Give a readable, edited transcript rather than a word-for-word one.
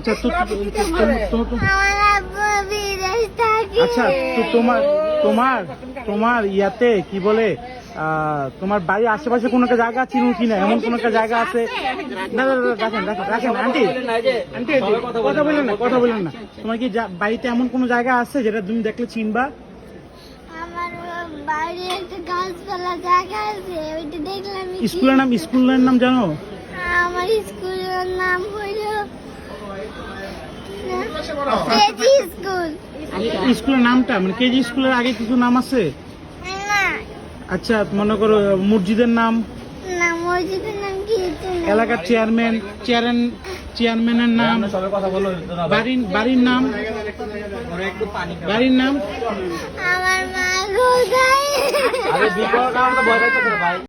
আচ্ছা তো আমার আব্বু বিদেশ থাকে। আচ্ছা তো তোমার ইয়াতে কি বলে তোমার বাড়ির আশেপাশে কোনো একটা জায়গা চিনো কিনা, এমন কোনো একটা জায়গা আছে? না না রাখেন আন্টি আন্টি কথা বললেন না। তোমার কি বাড়িতে এমন কোনো জায়গা আছে যেটা তুমি দেখলে চিনবা? আমার বাইরে একটা গাছপালা জায়গা আছে, ওইটা দেখলাম। স্কুলের নাম জানো? আমার স্কুলের নাম হইল কেজি স্কুল। স্কুলের নামটা মানে কেজি স্কুলের আগে কিছু নাম আছে? না আচ্ছা মনে করো মসজিদের নাম, না, মসজিদের নাম কি? এলাকার চেয়ারম্যানের নাম, বাড়ির নাম আমার মা কোথায়?